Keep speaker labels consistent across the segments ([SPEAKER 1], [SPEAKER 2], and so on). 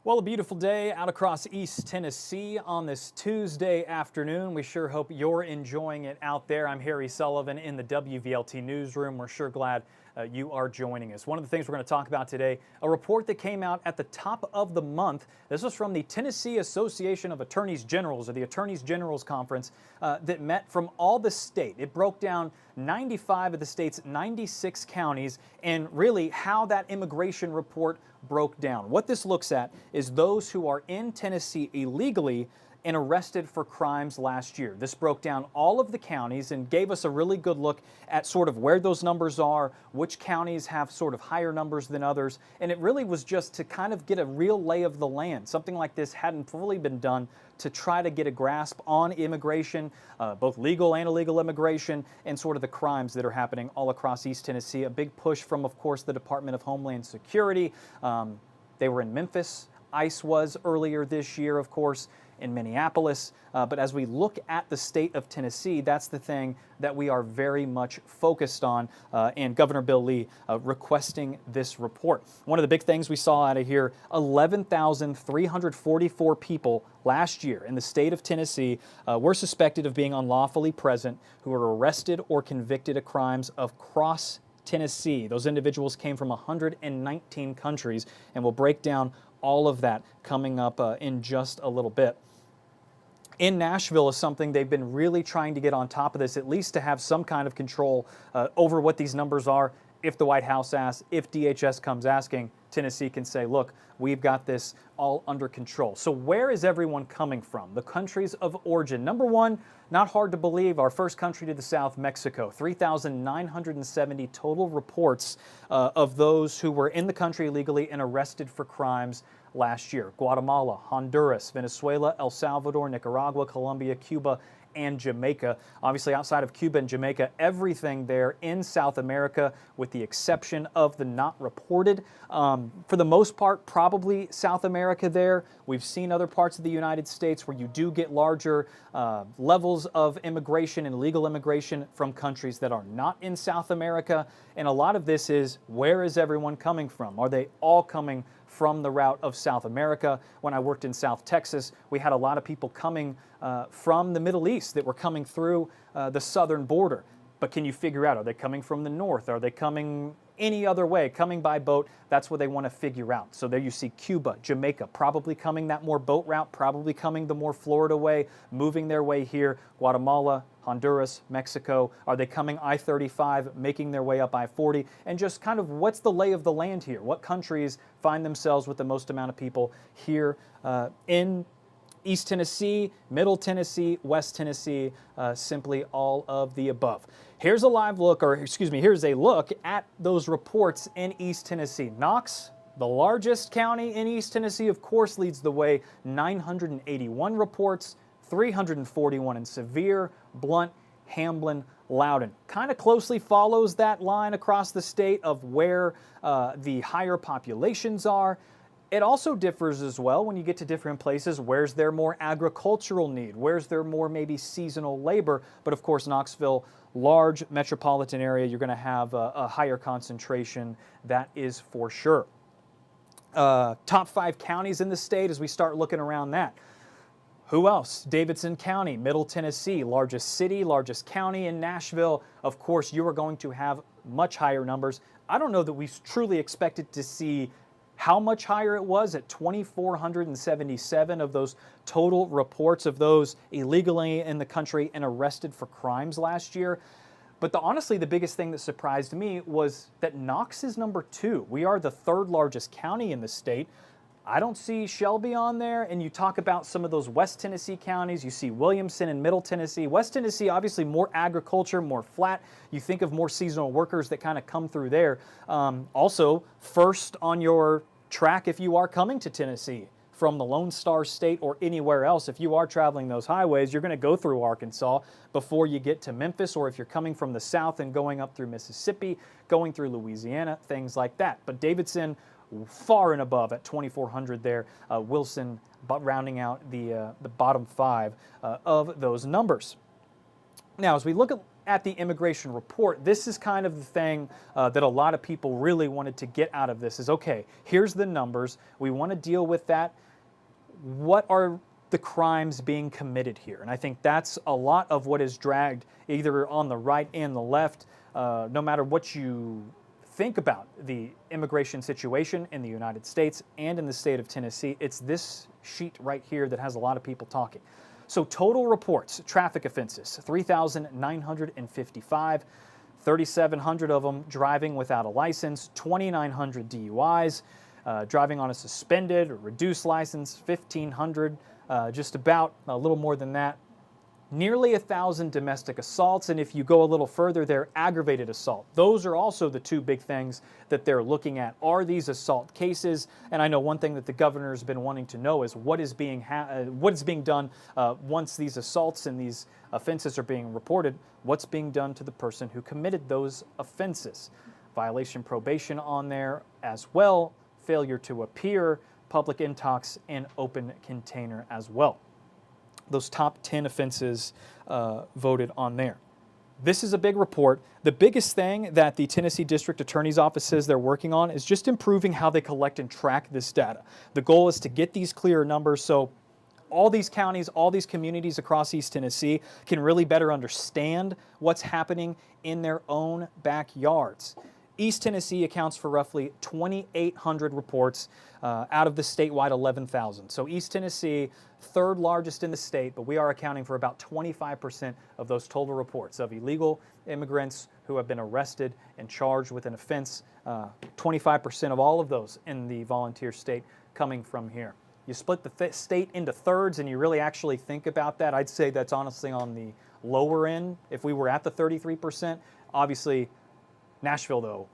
[SPEAKER 1] Well, a beautiful day out across East Tennessee on this Tuesday afternoon. We sure hope you're enjoying it out there. I'm Harry Sullivan in the WVLT newsroom. We're sure glad you are joining us. One of the things we're going to talk about today, a report that came out at the top of the month. This was from the Tennessee Association of Attorneys Generals, or the Attorneys General's Conference, that met from all the state. It broke down 95 of the state's 96 counties and really how that immigration report broke down. What this looks at is those who are in Tennessee illegally and arrested for crimes last year. This broke down all of the counties and gave us a really good look at sort of where those numbers are, which counties have sort of higher numbers than others, and it really was just to kind of get a real lay of the land. Something like this hadn't fully been done to try to get a grasp on immigration, both legal and illegal immigration, and sort of the crimes that are happening all across East Tennessee. A big push from, of course, the Department of Homeland Security. They were in Memphis. ICE was earlier this year, of course, in Minneapolis. But as we look at the state of Tennessee, that's the thing that we are very much focused on, and Governor Bill Lee requesting this report. One of the big things we saw out of here, 11,344 people last year in the state of Tennessee were suspected of being unlawfully present, who were arrested or convicted of crimes across Tennessee. Those individuals came from 119 countries, and we'll break down all of that coming up in just a little bit. In Nashville is something they've been really trying to get on top of this, at least to have some kind of control over what these numbers are. If the White House asks, if DHS comes asking, Tennessee can say, look, we've got this all under control. So where is everyone coming from? The countries of origin. Number one, not hard to believe, our first country to the south, Mexico. 3,970 total reports of those who were in the country illegally and arrested for crimes last year. Guatemala, Honduras, Venezuela, El Salvador, Nicaragua, Colombia, Cuba, and Jamaica. Obviously, outside of Cuba and Jamaica, everything there in South America, with the exception of the not reported. For the most part, probably South America there. We've seen other parts of the United States where you do get larger levels of immigration and illegal immigration from countries that are not in South America. And a lot of this is, where is everyone coming from? Are they all coming from the route of South America? When I worked in South Texas, we had a lot of people coming from the Middle East that were coming through the southern border. But can you figure out, are they coming from the north? Are they coming any other way, coming by boat? That's what they want to figure out. So there you see Cuba, Jamaica, probably coming that more boat route, probably coming the more Florida way, moving their way here. Guatemala, Honduras, Mexico. Are they coming I-35, making their way up I-40? And just kind of what's the lay of the land here? What countries find themselves with the most amount of people here in East Tennessee, Middle Tennessee, West Tennessee, simply all of the above. Here's a live look, or excuse me, here's a look at those reports in East Tennessee. Knox, the largest county in East Tennessee, of course, leads the way. 981 reports, 341 in Sevier, Blount, Hamblin, Loudoun. Kind of closely follows that line across the state of where the higher populations are. It also differs as well when you get to different places. Where's there more agricultural need? Where's there more maybe seasonal labor? But of course, Knoxville, large metropolitan area, you're going to have a higher concentration. That is for sure. Top 5 counties in the state as we start looking around that. Who else? Davidson County, Middle Tennessee, largest city, largest county in Nashville. Of course, you are going to have much higher numbers. I don't know that we truly expected to see how much higher it was at 2,477 of those total reports of those illegally in the country and arrested for crimes last year. But honestly, the biggest thing that surprised me was that Knox is number 2. We are the 3rd largest county in the state. I don't see Shelby on there, and you talk about some of those West Tennessee counties. You see Williamson and Middle Tennessee. West Tennessee, obviously more agriculture, more flat. You think of more seasonal workers that kind of come through there. Also, first on your track if you are coming to Tennessee from the Lone Star State or anywhere else. If you are traveling those highways, you're going to go through Arkansas before you get to Memphis, or if you're coming from the south and going up through Mississippi, going through Louisiana, things like that. But Davidson, far and above at 2,400 there. Wilson rounding out the bottom 5 of those numbers. Now, as we look at the immigration report, this is kind of the thing that a lot of people really wanted to get out of this is, okay, here's the numbers. We want to deal with that. What are the crimes being committed here? And I think that's a lot of what is dragged either on the right and the left, no matter what you think about the immigration situation in the United States and in the state of Tennessee. It's this sheet right here that has a lot of people talking. So total reports, traffic offenses, 3,955, 3,700 of them driving without a license, 2,900 DUIs, driving on a suspended or reduced license, 1,500, just about a little more than that. Nearly 1,000 domestic assaults, and if you go a little further there, aggravated assault. Those are also the two big things that they're looking at. Are these assault cases? And I know one thing that the governor has been wanting to know is what is being done once these assaults and these offenses are being reported. What's being done to the person who committed those offenses? Violation probation on there as well, failure to appear, public intox, and open container as well. Those top 10 offenses voted on there. This is a big report. The biggest thing that the Tennessee District Attorney's Office says they're working on is just improving how they collect and track this data. The goal is to get these clearer numbers so all these counties, all these communities across East Tennessee can really better understand what's happening in their own backyards. East Tennessee accounts for roughly 2,800 reports out of the statewide 11,000. So East Tennessee, third largest in the state, but we are accounting for about 25% of those total reports of illegal immigrants who have been arrested and charged with an offense. 25% of all of those in the volunteer state coming from here. You split the state into thirds and you really actually think about that, I'd say that's honestly on the lower end. If we were at the 33%, obviously Nashville, though,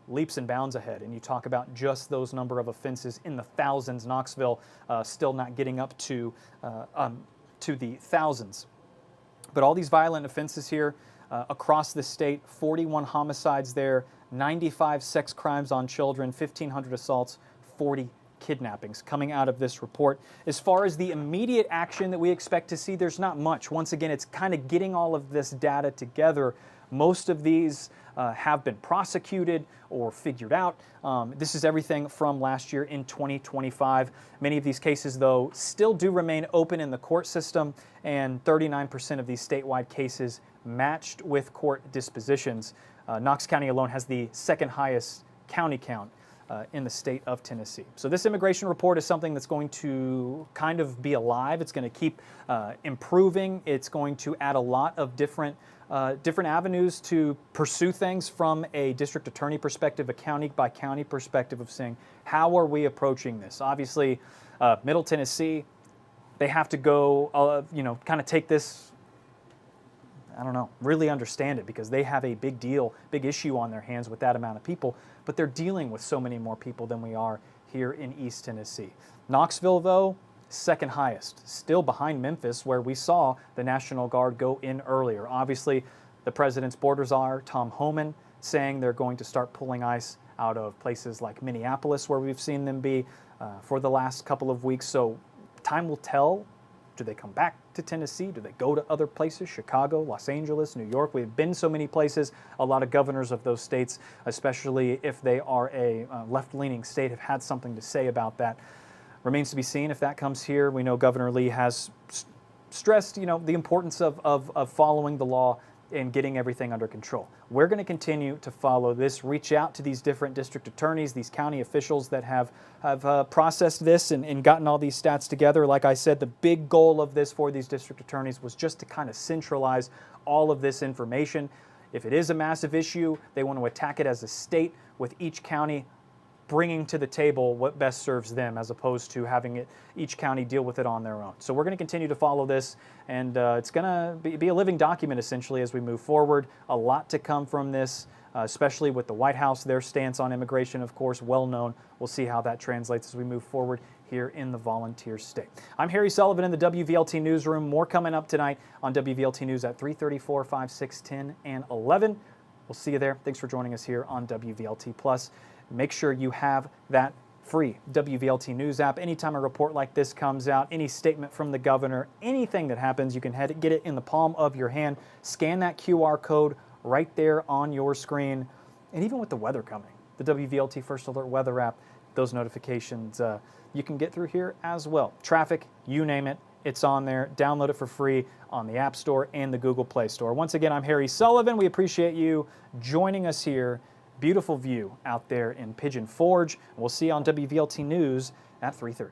[SPEAKER 1] leaps and bounds ahead, and you talk about just those number of offenses in the thousands. Knoxville still not getting up to the thousands. But all these violent offenses here across the state, 41 homicides there, 95 sex crimes on children, 1,500 assaults, 40 kidnappings coming out of this report. As far as the immediate action that we expect to see, there's not much. Once again, it's kind of getting all of this data together. Most of these have been prosecuted or figured out. This is everything from last year in 2025. Many of these cases, though, still do remain open in the court system, and 39% of these statewide cases matched with court dispositions. Knox County alone has the second highest county count in the state of Tennessee. So this immigration report is something that's going to kind of be alive. It's going to keep improving. It's going to add a lot of different avenues to pursue things from a district attorney perspective, a county by county perspective of saying, how are we approaching this? Obviously, Middle Tennessee, they have to go, kind of take this, I don't know, really understand it, because they have a big issue on their hands with that amount of people, but they're dealing with so many more people than we are here in East Tennessee. Knoxville, though, second highest, still behind Memphis, where we saw the National Guard go in earlier. Obviously, the president's border czar, Tom Homan, saying they're going to start pulling ICE out of places like Minneapolis, where we've seen them be for the last couple of weeks. So time will tell. Do they come back to Tennessee? Do they go to other places? Chicago, Los Angeles, New York. We've been so many places. A lot of governors of those states, especially if they are a left-leaning state, have had something to say about that. Remains to be seen if that comes here. We know Governor Lee has stressed, the importance of following the law and getting everything under control. We're going to continue to follow this, reach out to these different district attorneys, these county officials that have processed this and gotten all these stats together. Like I said, the big goal of this for these district attorneys was just to kind of centralize all of this information. If it is a massive issue, they want to attack it as a state, with each county bringing to the table what best serves them, as opposed to having each county deal with it on their own. So we're going to continue to follow this, and it's going to be a living document essentially as we move forward. A lot to come from this, especially with the White House, their stance on immigration, of course, well known. We'll see how that translates as we move forward here in the volunteer state. I'm Harry Sullivan in the WVLT Newsroom. More coming up tonight on WVLT News at 3:34, 5, 6, 10, and 11. We'll see you there. Thanks for joining us here on WVLT Plus. Make sure you have that free WVLT News app. Anytime a report like this comes out, any statement from the governor, anything that happens, you can get it in the palm of your hand. Scan that QR code right there on your screen. And even with the weather coming, the WVLT First Alert weather app, those notifications you can get through here as well. Traffic, you name it, it's on there. Download it for free on the App Store and the Google Play Store. Once again, I'm Harry Sullivan. We appreciate you joining us here. Beautiful view out there in Pigeon Forge. We'll see you on WVLT News at 3:30.